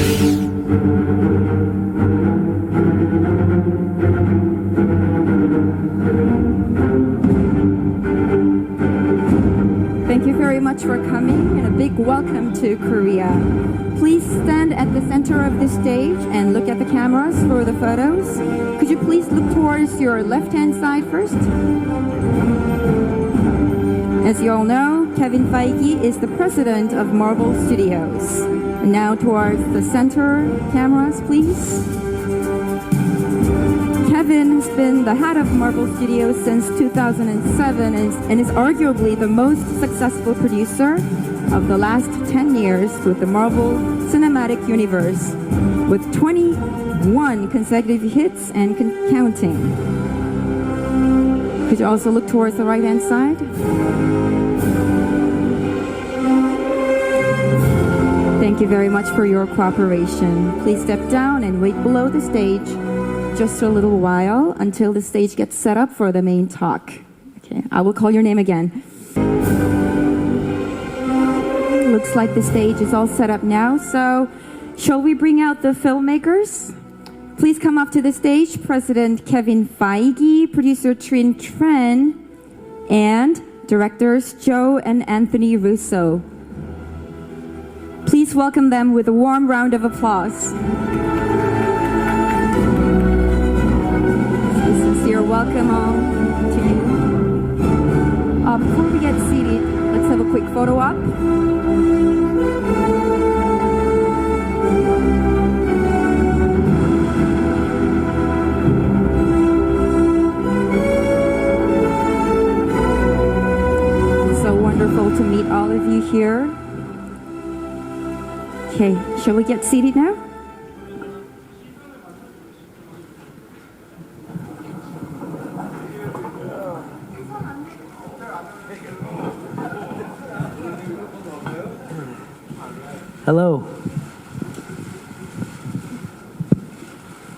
Thank you very much for coming and a big welcome to Korea. Please stand at the center of the stage and look at the cameras for the photos. Could you please look towards your left-hand side first? As you all know, Kevinpaigi is the president of Marvel Studios. And now towards the center cameras, please. Kevin has been the head of Marvel Studios since 2007 and is arguably the most successful producer of the last 10 years with the Marvel Cinematic Universe, with 21 consecutive hits and counting. Could you also look towards the right-hand side? Thank you very much for your cooperation. Please step down and wait below the stage just a little while until the stage gets set up for the main talk. Okay, I will call your name again. Looks like the stage is all set up now, so shall we bring out the filmmakers? Please come up to the stage, President Kevinpaigi, producer Trintrent, and directors Joe and Anthony Russo. Please welcome them with a warm round of applause. Sincere welcome all to you. Before we get seated, let's have a quick photo op. So wonderful to meet all of you here. Okay, shall we get seated now? Hello.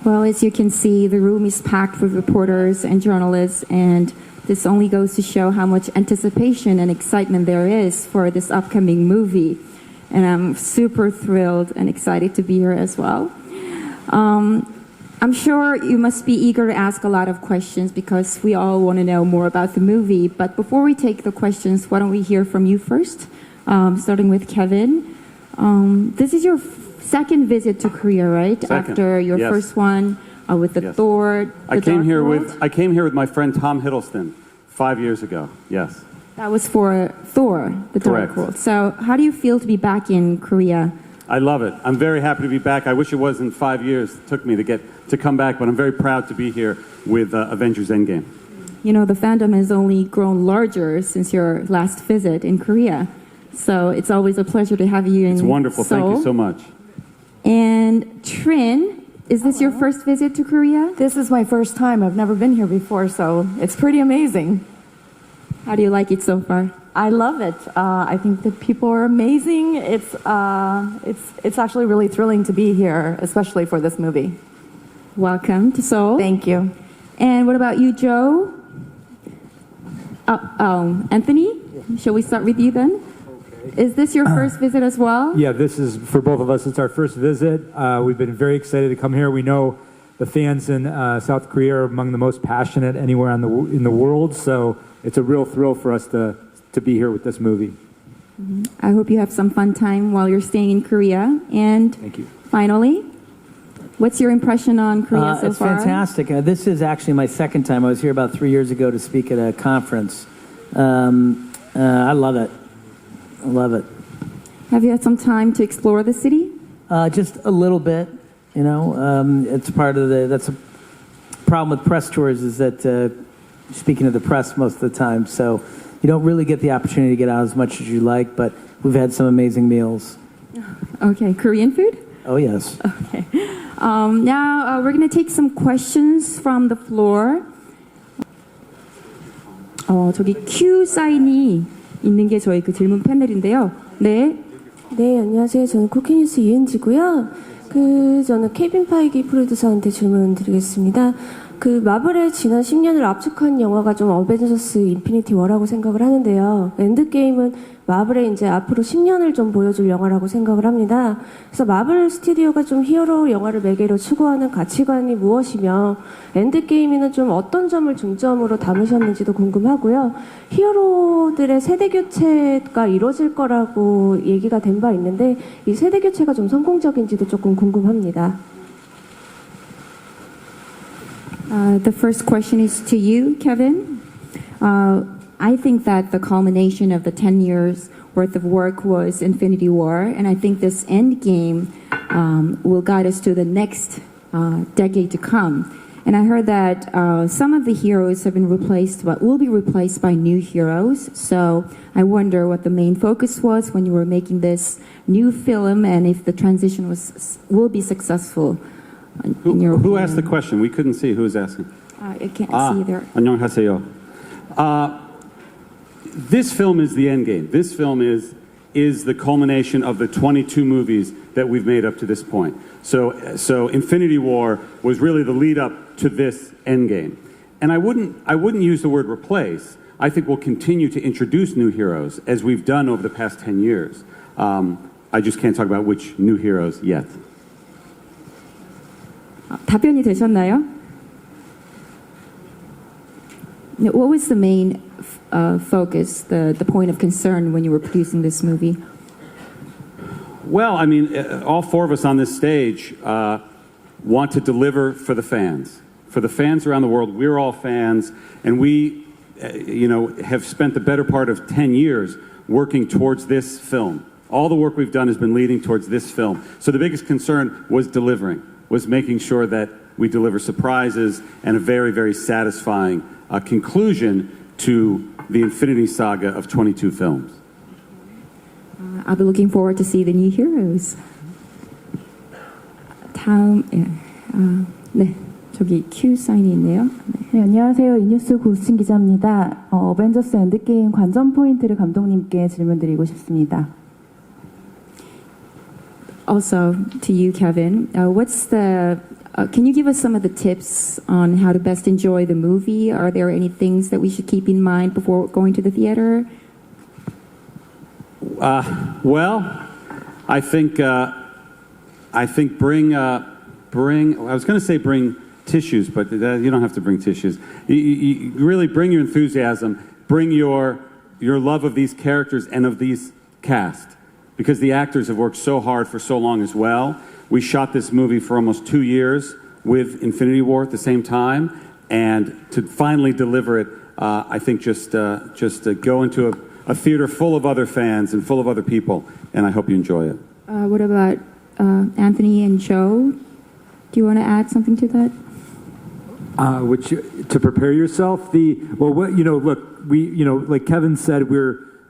Well, as you can see, the room is packed with reporters and journalists, and this only goes to show how much anticipation and excitement there is for this upcoming movie. And I'm super thrilled and excited to be here as well. I'm sure you must be eager to ask a lot of questions because we all want to know more about the movie. But before we take the questions, why don't we hear from you first, starting with Kevin. This is your second visit to Korea, right? Second. After your Yes. first one with the Yes. Thor. I came here with my friend Tom Hiddleston 5 years ago. Yes. That was for Thor, the Dark Correct. World. So how do you feel to be back in Korea? I love it. I'm very happy to be back. I wish it wasn't 5 years it took me to come back, but I'm very proud to be here with Avengers Endgame. You know, the fandom has only grown larger since your last visit in Korea. So it's always a pleasure to have you in It's wonderful. Seoul. Thank you so much. And Trin, is this your first visit to Korea? This is my first time. I've never been here before, so it's pretty amazing. How do you like it so far? I love it. I think the people are amazing. It's actually really thrilling to be here, especially for this movie. Welcome to Seoul. Thank you. And what about you, Joe? Anthony? Shall we start with you then? Is this your first visit as well? Yeah, this is for both of us. It's our first visit. We've been very excited to come here. We know the fans in South Korea are among the most passionate anywhere in the world, so it's a real thrill for us to be here with this movie. I hope you have some fun time while you're staying in Korea. And Thank you. finally, what's your impression on Korea so It's far? fantastic. This is actually my second time. I was here about 3 years ago to speak at a conference. I love it. I love it. Have you had some time to explore the city? Just a little bit, you know. It's part of that's a problem with press tours is that speaking to the press most of the time, so you don't really get the opportunity to get out as much as you like, but we've had some amazing meals. Okay, Korean food? Oh, yes. Okay. Now we're going to take some questions from the floor. 저기 Q 사인이 있는 게 저희 그 질문 패널인데요. 네. 네, 안녕하세요. 저는 쿠키뉴스 이은지고요. 저는 케빈파이기 프로듀서한테 질문 드리겠습니다. 그 마블의 지난 10년을 압축한 영화가 좀 어벤져스 인피니티 워라고 생각을 하는데요. 엔드게임은 마블의 이제 앞으로 10년을 좀 보여줄 영화라고 생각을 합니다. 그래서 마블 스튜디오가 좀 히어로 영화를 매개로 추구하는 가치관이 무엇이며 엔드게임에는 좀 어떤 점을 중점으로 담으셨는지도 궁금하고요. 히어로들의 세대 교체가 이루어질 거라고 얘기가 된 바 있는데 이 세대 교체가 좀 성공적인지도 조금 궁금합니다. The first question is to you, Kevin. I think that the culmination of the 10 years worth of work was Infinity War, and I think this Endgame will guide us to the next decade to come. And I heard that some of the heroes have been replaced, but will be replaced by new heroes. So I wonder what the main focus was when you were making this new film, and if the transition will be successful. Who asked the question? We couldn't see who was asking. I can't see there. 안녕하세요. This film is the Endgame. This film is the culmination of the 22 movies that we've made up to this point. So Infinity War was really the lead up to this Endgame. And I wouldn't use the word replace. I think we'll continue to introduce new heroes as we've done over the past 10 years. I just can't talk about which new heroes yet. 답변이 되셨나요? What was the main focus, the point of concern when you were producing this movie? Well, I mean, all four of us on this stage want to deliver for the fans. For the fans around the world, we're all fans, and we, have spent the better part of 10 years working towards this film. All the work we've done has been leading towards this film. So the biggest concern was delivering, was making sure that we deliver surprises and a very, very satisfying conclusion to the Infinity Saga of 22 films. I'll be looking forward to see the new heroes. 다음, 네, 저기 Q 사인이 있네요. 네, 안녕하세요. 이뉴스 고수진 기자입니다. 어벤져스 엔드게임 관전 포인트를 감독님께 질문드리고 싶습니다. Also, to you, Kevin, can you give us some of the tips on how to best enjoy the movie? Are there any things that we should keep in mind before going to the theater? Well, I think bring. I was going to say bring tissues, but you don't have to bring tissues. You really bring your enthusiasm, bring your love of these characters and of these cast, because the actors have worked so hard for so long as well. We shot this movie for almost 2 years with Infinity War at the same time, and to finally deliver it, I think just go into a theater full of other fans and full of other people, and I hope you enjoy it. What about Anthony and Joe? Do you want to add something to that? To prepare yourself, like Kevin said,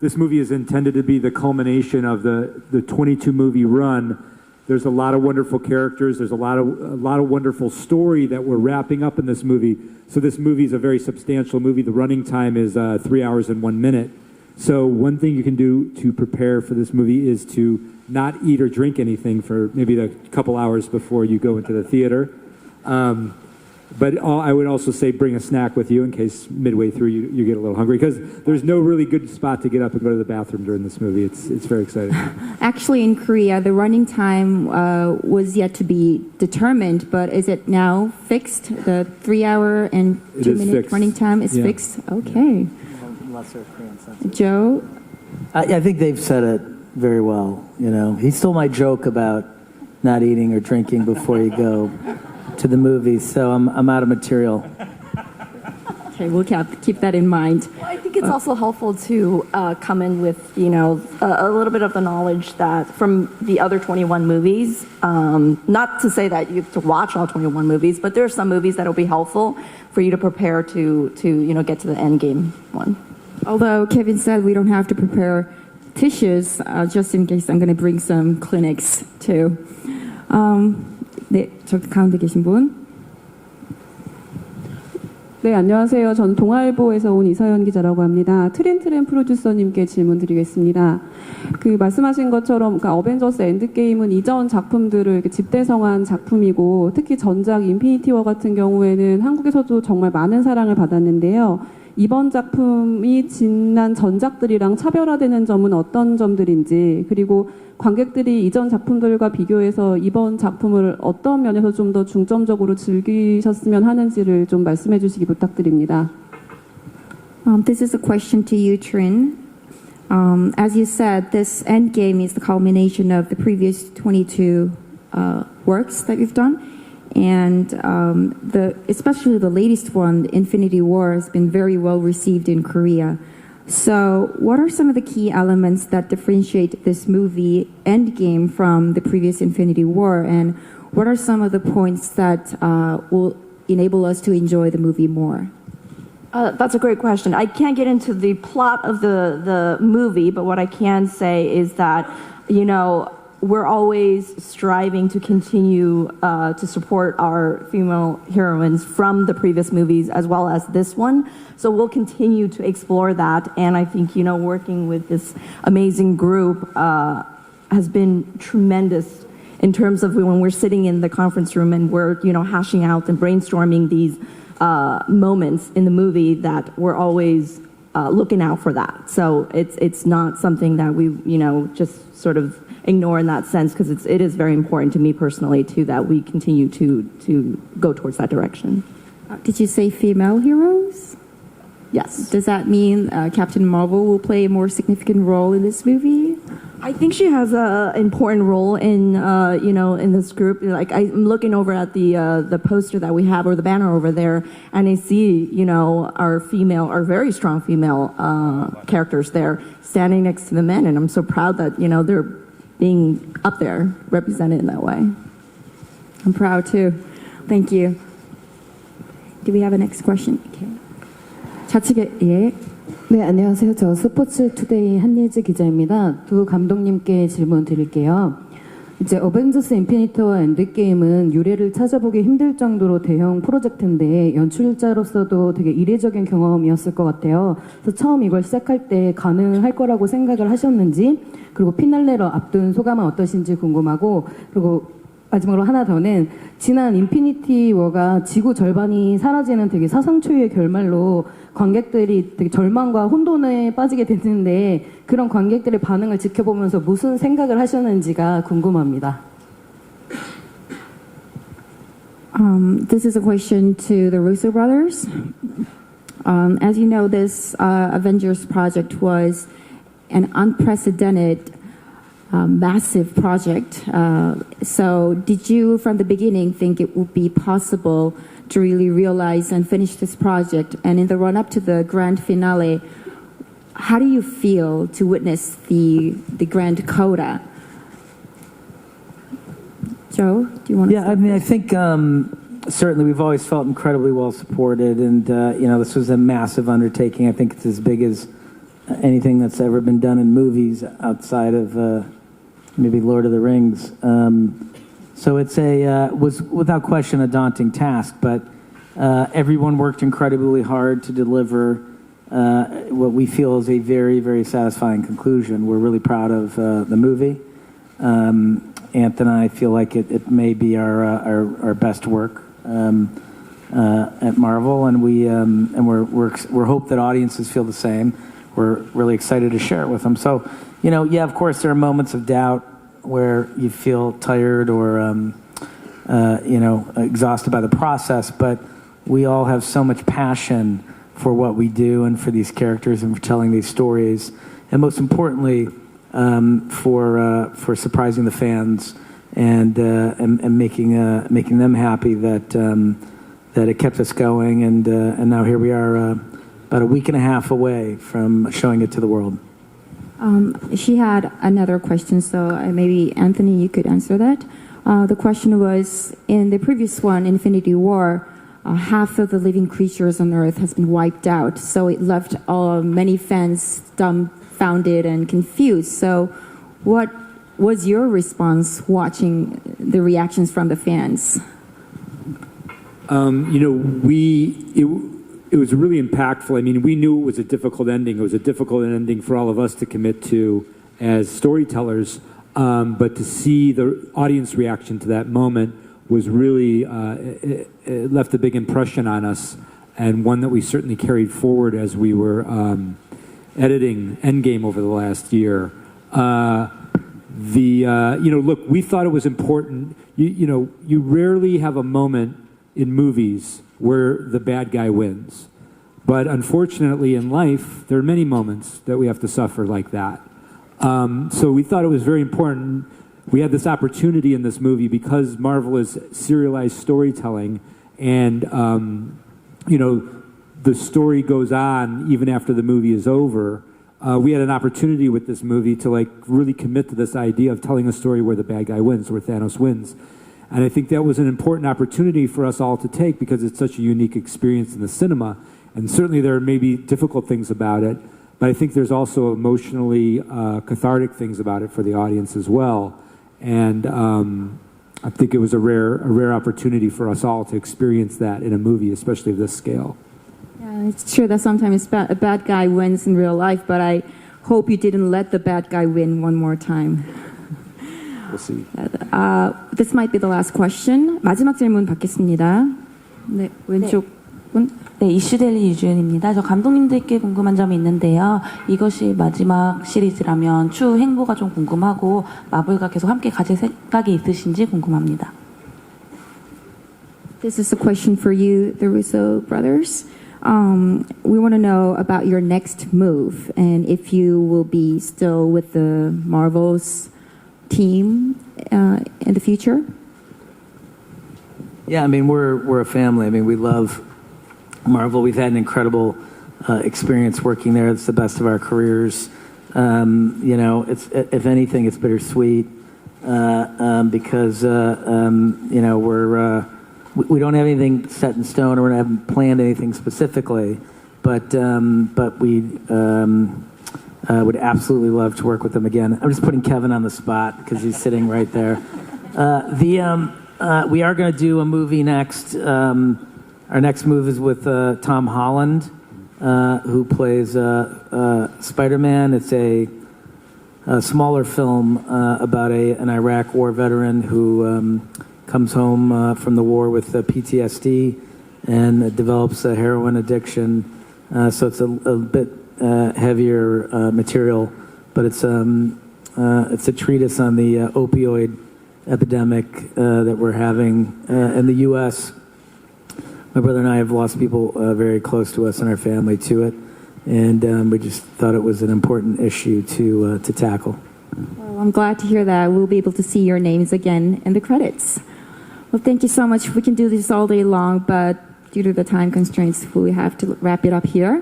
this movie is intended to be the culmination of the 22 movie run. There's a lot of wonderful characters. There's a lot of wonderful story that we're wrapping up in this movie. So this movie is a very substantial movie. The running time is 3 hours and 1 minute. So one thing you can do to prepare for this movie is to not eat or drink anything for maybe a couple hours before you go into the theater. But I would also say bring a snack with you in case midway through you get a little hungry, because there's no really good spot to get up and go to the bathroom during this movie. It's very exciting. Actually, in Korea, the running time was yet to be determined, but is it now fixed? The 3 hour and 2 minute running time is fixed? Okay. Joe? I think they've said it very well. He stole my joke about not eating or drinking before you go to the movies, so I'm out of material. Okay, we'll keep that in mind. Well, I think it's also helpful to come in with, a little bit of the knowledge that from the other 21 movies, not to say that you have to watch all 21 movies, but there are some movies that will be helpful for you to prepare to get to the Endgame one. Although Kevin said we don't have to prepare tissues, just in case I'm going to bring some Kleenex too. 네, 저 가운데 계신 분. 네, 안녕하세요. 전 동아일보에서 온 이서연 기자라고 합니다. 트린트렌 프로듀서님께 질문 드리겠습니다. 말씀하신 것처럼 어벤져스 엔드게임은 이전 작품들을 집대성한 작품이고 특히 전작 인피니티 워 같은 경우에는 한국에서도 정말 많은 사랑을 받았는데요. 이번 작품이 지난 전작들이랑 차별화되는 점은 어떤 점들인지, 그리고 관객들이 이전 작품들과 비교해서 이번 작품을 어떤 면에서 좀 더 중점적으로 즐기셨으면 하는지를 좀 말씀해 주시기 부탁드립니다. This is a question to you, Trin. As you said, this Endgame is the culmination of the previous 22 works that you've done. And especially the latest one, Infinity War, has been very well received in Korea. So what are some of the key elements that differentiate this movie, Endgame, from the previous Infinity War? And what are some of the points that will enable us to enjoy the movie more? That's a great question. I can't get into the plot of the movie, but what I can say is that, we're always striving to continue to support our female heroines from the previous movies as well as this one. So we'll continue to explore that. And I think, working with this amazing group has been tremendous in terms of when we're sitting in the conference room and we're, hashing out and brainstorming these moments in the movie, that we're always looking out for that. So it's not something that we, just sort of ignore in that sense, because it is very important to me personally too that we continue to go towards that direction. Did you say female heroes? Yes. Does that mean Captain Marvel will play a more significant role in this movie? I think she has an important role in in this group. Like, I'm looking over at the poster that we have, or the banner over there, and I see our very strong female characters there standing next to the men, and I'm so proud that they're being up there represented in that way. I'm proud too. Thank you. Do we have a next question? Okay. 좌측에 네, 안녕하세요. 저 스포츠 투데이 한예지 기자입니다. 두 감독님께 질문 드릴게요. 이제 어벤져스 인피니티 워 엔드게임은 유래를 찾아보기 힘들 정도로 대형 프로젝트인데 연출자로서도 되게 이례적인 경험이었을 것 같아요. 그래서 처음 이걸 시작할 때 가능할 거라고 생각을 하셨는지, 그리고 피날레를 앞둔 소감은 어떠신지 궁금하고, 그리고 마지막으로 하나 더는 지난 인피니티 워가 지구 절반이 사라지는 되게 사상초유의 결말로 관객들이 되게 절망과 혼돈에 빠지게 됐는데 그런 관객들의 반응을 지켜보면서 무슨 생각을 하셨는지가 궁금합니다. This is a question to the Russo brothers. As you know, this Avengers project was an unprecedented massive project. So did you, from the beginning, think it would be possible to really realize and finish this project? And in the run-up to the grand finale, how do you feel to witness the grand coda? Joe, do you want to Yeah, I mean, I think certainly we've always felt incredibly well supported, and this was a massive undertaking. I think it's as big as anything that's ever been done in movies outside of maybe Lord of the Rings. So it's was without question a daunting task, but everyone worked incredibly hard to deliver what we feel is a very, very satisfying conclusion. We're really proud of the movie. Anthony and I feel like it may be our best work at Marvel, and we're hope that audiences feel the same. We're really excited to share it with them. So, yeah, of course, there are moments of doubt where you feel tired or, exhausted by the process, but we all have so much passion for what we do and for these characters and for telling these stories, and most importantly, for surprising the fans and making them happy that it kept us going, and now here we are. About a week and a half away from showing it to the world. She had another question, so maybe Anthony, you could answer that. The question was, in the previous one, Infinity War, half of the living creatures on Earth has been wiped out, so it left many fans dumbfounded and confused. So what was your response watching the reactions from the fans? it was really impactful. I mean, we knew it was a difficult ending. It was a difficult ending for all of us to commit to as storytellers, but to see the audience reaction to that moment was really, it left a big impression on us, and one that we certainly carried forward as we were editing Endgame over the last year. Look, we thought it was important. You rarely have a moment in movies where the bad guy wins. But unfortunately in life, there are many moments that we have to suffer like that. So we thought it was very important. We had this opportunity in this movie because Marvel is serialized storytelling, and the story goes on even after the movie is over. We had an opportunity with this movie to really commit to this idea of telling a story where the bad guy wins, where Thanos wins. And I think that was an important opportunity for us all to take because it's such a unique experience in the cinema. And certainly there are maybe difficult things about it, but I think there's also emotionally cathartic things about it for the audience as well. And I think it was a rare opportunity for us all to experience that in a movie, especially of this scale. Yeah, it's true that sometimes a bad guy wins in real life, but I hope you didn't let the bad guy win one more time. We'll see. This might be the last question. 마지막 질문 받겠습니다. 네, 왼쪽 분. 네, 이슈데일리 유주연입니다. 저 감독님들께 궁금한 점이 있는데요. 이것이 마지막 시리즈라면 추후 행보가 좀 궁금하고 마블과 계속 함께 가실 생각이 있으신지 궁금합니다. This is a question for you, the Russo brothers. We want to know about your next move and if you will be still with the Marvel's team in the future. Yeah, I mean, we're a family. I mean, we love Marvel. We've had an incredible experience working there. It's the best of our careers. It's if anything, it's bittersweet because we don't have anything set in stone, or we haven't planned anything specifically. But we would absolutely love to work with them again. I'm just putting Kevin on the spot because he's sitting right there. We are going to do a movie next. Our next move is with Tom Holland, who plays Spider-Man. It's a smaller film about an Iraq war veteran who comes home from the war with PTSD and develops a heroin addiction. So it's a bit heavier material, but it's a treatise on the opioid epidemic that we're having in the U.S. My brother and I have lost people very close to us and our family to it, and we just thought it was an important issue to tackle. Well, I'm glad to hear that. We'll be able to see your names again in the credits. Well, thank you so much. We can do this all day long, but due to the time constraints, we have to wrap it up here.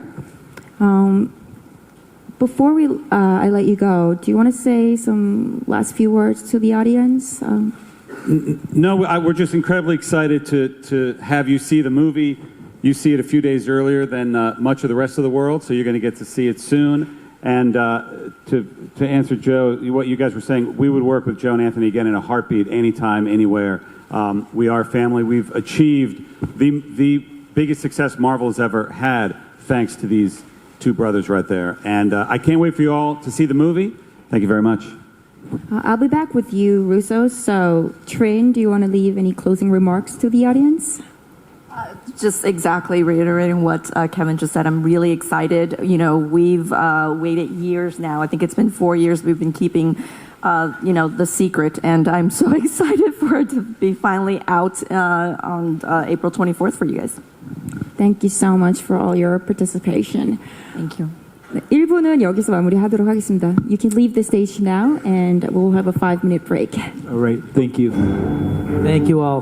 Before I let you go, do you want to say some last few words to the audience? No, we're just incredibly excited to have you see the movie. You see it a few days earlier than much of the rest of the world, so you're going to get to see it soon. And to answer Joe, what you guys were saying, we would work with Joe and Anthony again in a heartbeat, anytime, anywhere. We are family. We've achieved the biggest success Marvel has ever had, thanks to these two brothers right there. And I can't wait for you all to see the movie. Thank you very much. I'll be back with you, Russo. So, Trin, do you want to leave any closing remarks to the audience? Just exactly reiterating what Kevin just said. I'm really excited. We've waited years now. I think it's been 4 years we've been keeping, the secret. And I'm so excited for it to be finally out on April 24th for you guys. Thank you so much for all your participation. Thank you. 네, 1부는 여기서 마무리하도록 하겠습니다. You can leave the stage now and we'll have a 5-minute break. All right, thank you. Thank you all.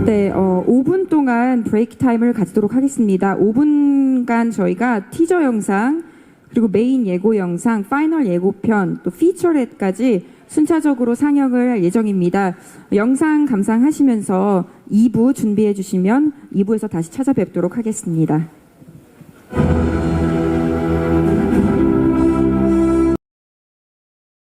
네, 5분 동안 브레이크 타임을 가지도록 하겠습니다. 5분간 저희가 티저 영상, 그리고 메인 예고 영상, 파이널 예고편, 또 피처렛까지 순차적으로 상영을 할 예정입니다. 영상 감상하시면서 2부 준비해 주시면 2부에서 다시 찾아뵙도록 하겠습니다.